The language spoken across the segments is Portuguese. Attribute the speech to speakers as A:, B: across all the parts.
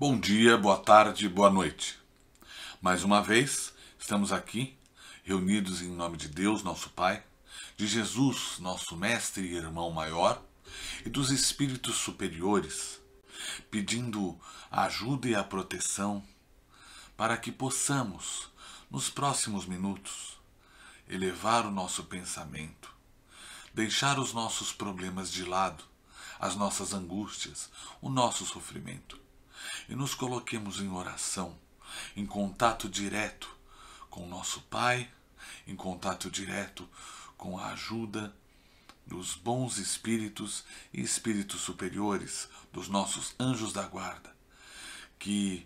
A: Bom dia, boa tarde, boa noite. Mais uma vez, estamos aqui, reunidos em nome de Deus, nosso Pai, de Jesus, nosso Mestre e Irmão Maior, e dos Espíritos Superiores, pedindo a ajuda e a proteção para que possamos, nos próximos minutos, elevar o nosso pensamento, deixar os nossos problemas de lado, as nossas angústias, o nosso sofrimento, e nos coloquemos em oração, em contato direto com o nosso Pai, em contato direto com a ajuda dos bons espíritos e espíritos superiores, dos nossos anjos da guarda, que,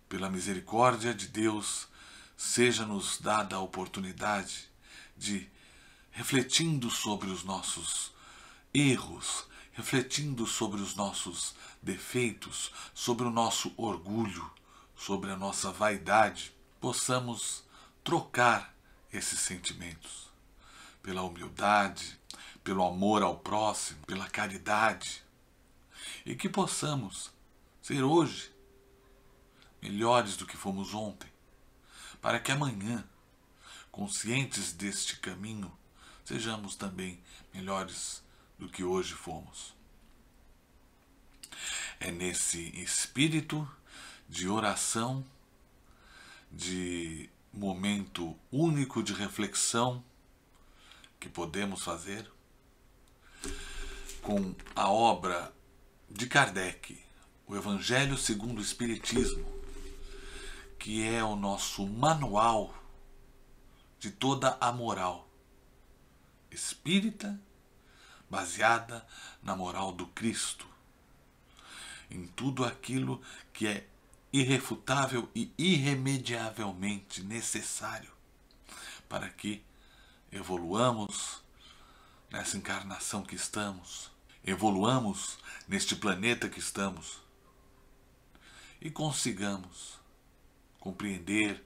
A: pela misericórdia de Deus, seja-nos dada a oportunidade de, refletindo sobre os nossos erros, refletindo sobre os nossos defeitos, sobre o nosso orgulho, sobre a nossa vaidade, possamos trocar esses sentimentos pela humildade, pelo amor ao próximo, pela caridade, e que possamos ser hoje melhores do que fomos ontem, para que amanhã, conscientes deste caminho, sejamos também melhores do que hoje fomos. É nesse espírito de oração, de momento único de reflexão que podemos fazer com a obra de Kardec, o Evangelho segundo o Espiritismo, que é o nosso manual de toda a moral espírita, baseada na moral do Cristo, em tudo aquilo que é irrefutável e irremediavelmente necessário para que evoluamos nessa encarnação que estamos, evoluamos neste planeta que estamos e consigamos compreender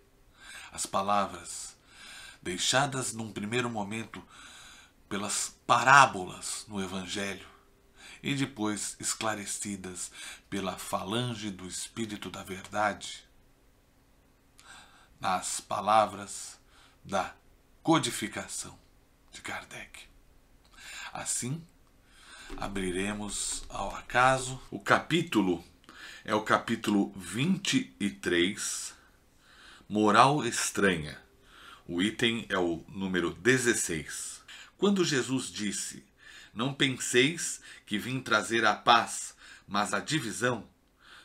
A: as palavras deixadas num primeiro momento pelas parábolas no Evangelho e depois esclarecidas pela falange do Espírito da Verdade, nas palavras da codificação de Kardec. Assim, abriremos ao acaso. O capítulo é o capítulo 23, Moral Estranha. O item é o número 16. Quando Jesus disse: "Não penseis que vim trazer a paz, mas a divisão",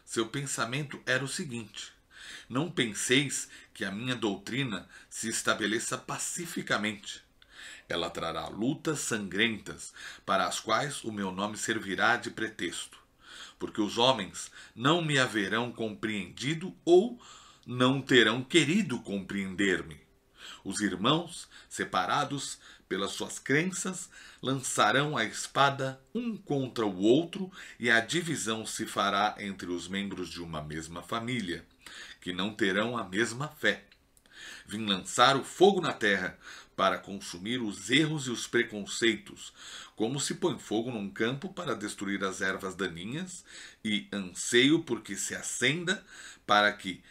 A: seu pensamento era o seguinte: não penseis que a minha doutrina se estabeleça pacificamente. Ela trará lutas sangrentas, para as quais o meu nome servirá de pretexto, porque os homens não me haverão compreendido ou não terão querido compreender-me. Os irmãos, separados pelas suas crenças, lançarão a espada um contra o outro e a divisão se fará entre os membros de uma mesma família, que não terão a mesma fé. Vim lançar o fogo na terra para consumir os erros e os preconceitos, como se põe fogo num campo para destruir as ervas daninhas, e anseio por que se acenda para que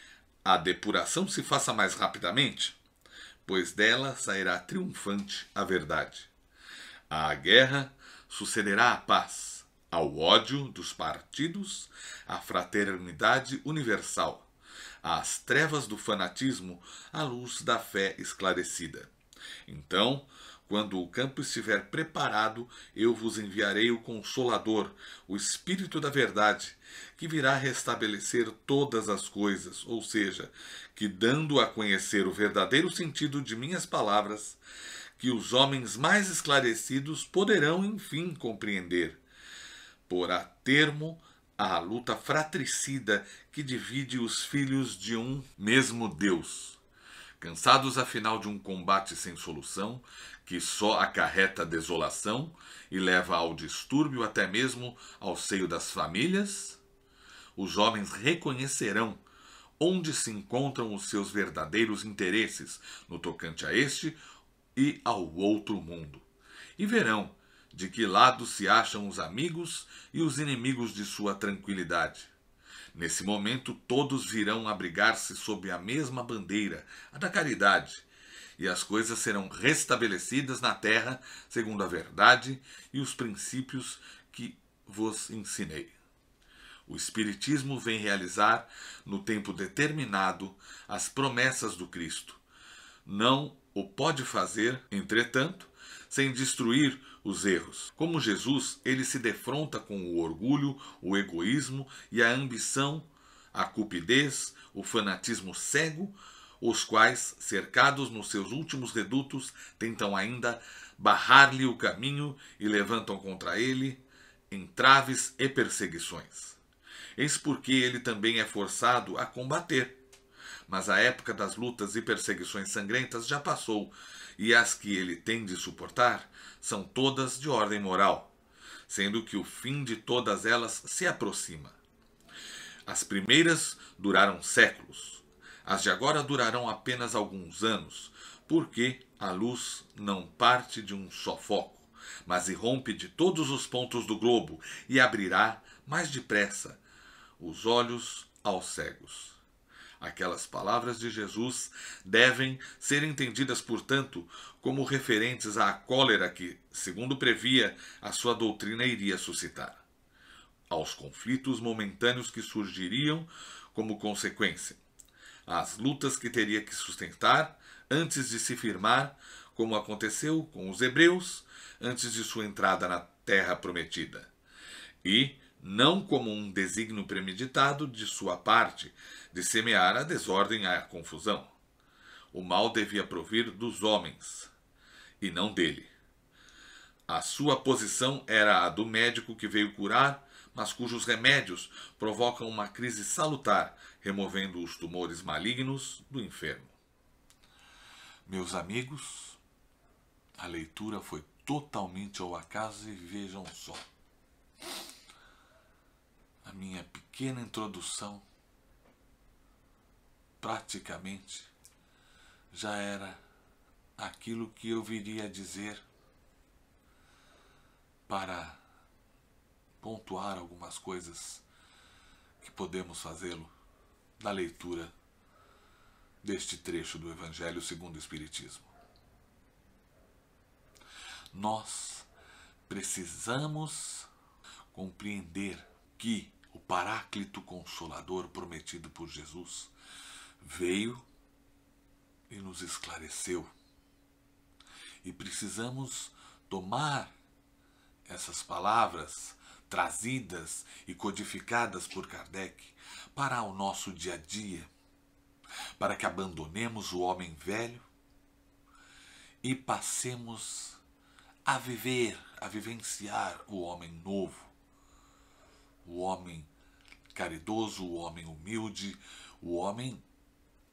A: a depuração se faça mais rapidamente, pois dela sairá triunfante a verdade. À guerra sucederá a paz, ao ódio dos partidos, a fraternidade universal, às trevas do fanatismo, a luz da fé esclarecida. Então, quando o campo estiver preparado, eu vos enviarei o Consolador, o Espírito da Verdade, que virá restabelecer todas as coisas, ou seja, que, dando a conhecer o verdadeiro sentido de minhas palavras, que os homens mais esclarecidos poderão, enfim, compreender. Porá termo à luta fratricida que divide os filhos de um mesmo Deus. Cansados afinal de um combate sem solução, que só acarreta desolação e leva ao distúrbio até mesmo ao seio das famílias, os homens reconhecerão onde se encontram os seus verdadeiros interesses no tocante a este e ao outro mundo, e verão de que lado se acham os amigos e os inimigos de sua tranquilidade. Nesse momento, todos virão abrigar-se sob a mesma bandeira, a da caridade, e as coisas serão restabelecidas na terra segundo a verdade e os princípios que vos ensinei. O Espiritismo vem realizar, no tempo determinado, as promessas do Cristo. Não o pode fazer, entretanto, sem destruir os erros. Como Jesus, ele se defronta com o orgulho, o egoísmo e a ambição, a cupidez, o fanatismo cego, os quais, cercados nos seus últimos redutos, tentam ainda barrar-lhe o caminho e levantam contra ele entraves e perseguições. Eis porque ele também é forçado a combater. Mas a época das lutas e perseguições sangrentas já passou, e as que ele tem de suportar são todas de ordem moral, sendo que o fim de todas elas se aproxima. As primeiras duraram séculos, as de agora durarão apenas alguns anos, porque a luz não parte de um só foco, mas irrompe de todos os pontos do globo e abrirá, mais depressa, os olhos aos cegos. Aquelas palavras de Jesus devem ser entendidas, portanto, como referentes à cólera que, segundo previa, a sua doutrina iria suscitar, aos conflitos momentâneos que surgiriam como consequência, às lutas que teria que sustentar antes de se firmar, como aconteceu com os hebreus antes de sua entrada na terra prometida, e não como um desígnio premeditado de sua parte de semear a desordem e a confusão. O mal devia provir dos homens, e não dele. A sua posição era a do médico que veio curar, mas cujos remédios provocam uma crise salutar, removendo os tumores malignos do enfermo. Meus amigos, a leitura foi totalmente ao acaso e vejam só. A minha pequena introdução praticamente já era aquilo que eu viria a dizer para pontuar algumas coisas que podemos fazê-lo da leitura deste trecho do Evangelho segundo o Espiritismo. Nós precisamos compreender que o Paráclito Consolador prometido por Jesus veio e nos esclareceu. E precisamos tomar essas palavras trazidas e codificadas por Kardec para o nosso dia a dia, para que abandonemos o homem velho e passemos a viver, a vivenciar o homem novo, o homem caridoso, o homem humilde, o homem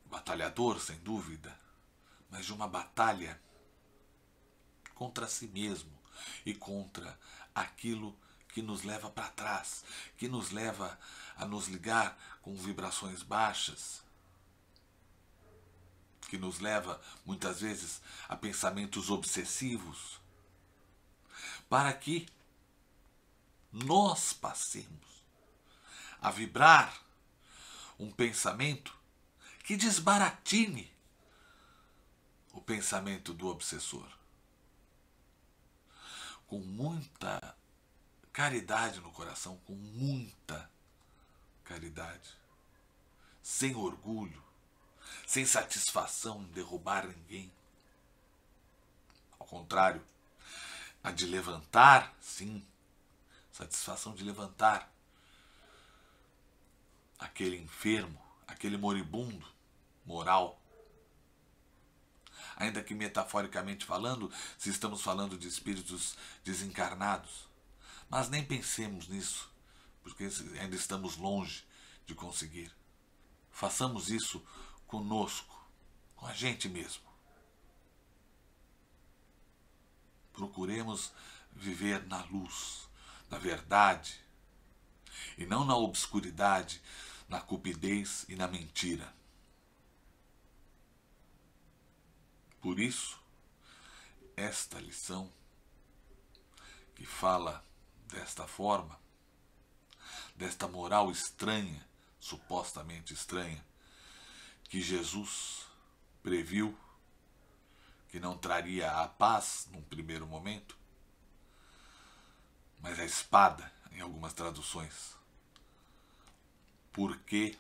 A: batalhador, sem dúvida, mas de uma batalha contra si mesmo e contra aquilo que nos leva para trás, que nos leva a nos ligar com vibrações baixas, que nos leva, muitas vezes, a pensamentos obsessivos, para que nós passemos a vibrar um pensamento que desbaratine o pensamento do obsessor. Com muita caridade no coração, com muita caridade, sem orgulho, sem satisfação em derrubar ninguém. Ao contrário, a de levantar, sim, satisfação de levantar aquele enfermo, aquele moribundo moral. Ainda que metaforicamente falando, se estamos falando de espíritos desencarnados. Mas nem pensemos nisso, porque ainda estamos longe de conseguir. Façamos isso conosco, com a gente mesmo. Procuremos viver na luz, na verdade, e não na obscuridade, na cupidez e na mentira. Por isso, esta lição, que fala desta forma, desta moral estranha, supostamente estranha, que Jesus previu que não traria a paz num primeiro momento, mas a espada em algumas traduções. Porque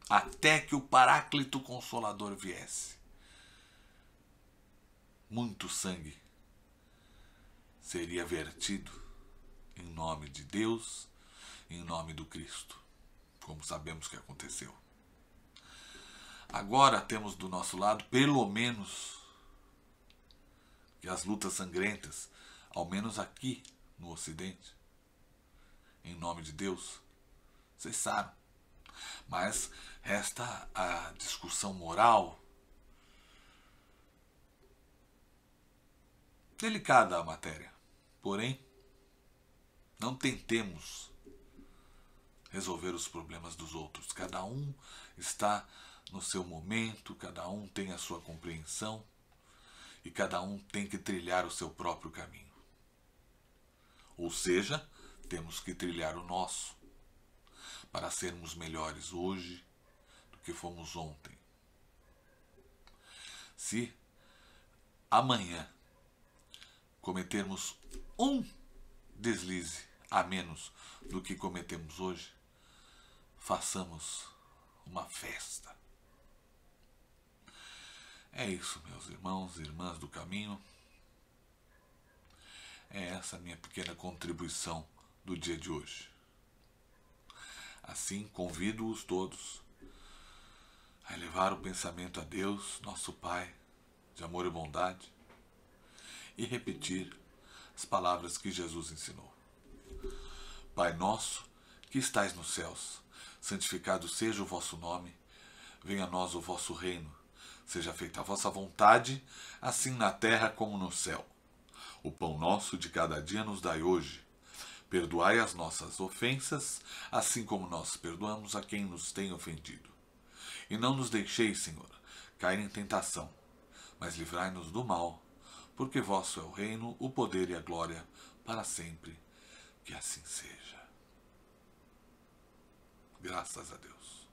A: até que o Paráclito Consolador viesse, muito sangue seria vertido em nome de Deus, em nome do Cristo, como sabemos que aconteceu. Agora temos do nosso lado, pelo menos, que as lutas sangrentas, ao menos aqui no Ocidente, em nome de Deus, cessaram. Mas resta a discussão moral. Delicada a matéria. Porém, não tentemos resolver os problemas dos outros. Cada um está no seu momento, cada um tem a sua compreensão e cada um tem que trilhar o seu próprio caminho. Ou seja, temos que trilhar o nosso para sermos melhores hoje do que fomos ontem. Se amanhã cometermos um deslize a menos do que cometemos hoje, façamos uma festa. É isso, meus irmãos e irmãs do caminho. É essa minha pequena contribuição do dia de hoje. Assim, convido-os todos a elevar o pensamento a Deus, nosso Pai, de amor e bondade, e repetir as palavras que Jesus ensinou. Pai nosso, que estais nos céus, santificado seja o vosso nome, venha a nós o vosso reino, seja feita a vossa vontade, assim na terra como no céu. O pão nosso de cada dia nos dai hoje. Perdoai as nossas ofensas, assim como nós perdoamos a quem nos tem ofendido. E não nos deixeis, Senhor, cair em tentação, mas livrai-nos do mal, porque vosso é o reino, o poder e a glória, para sempre. Que assim seja. Graças a Deus.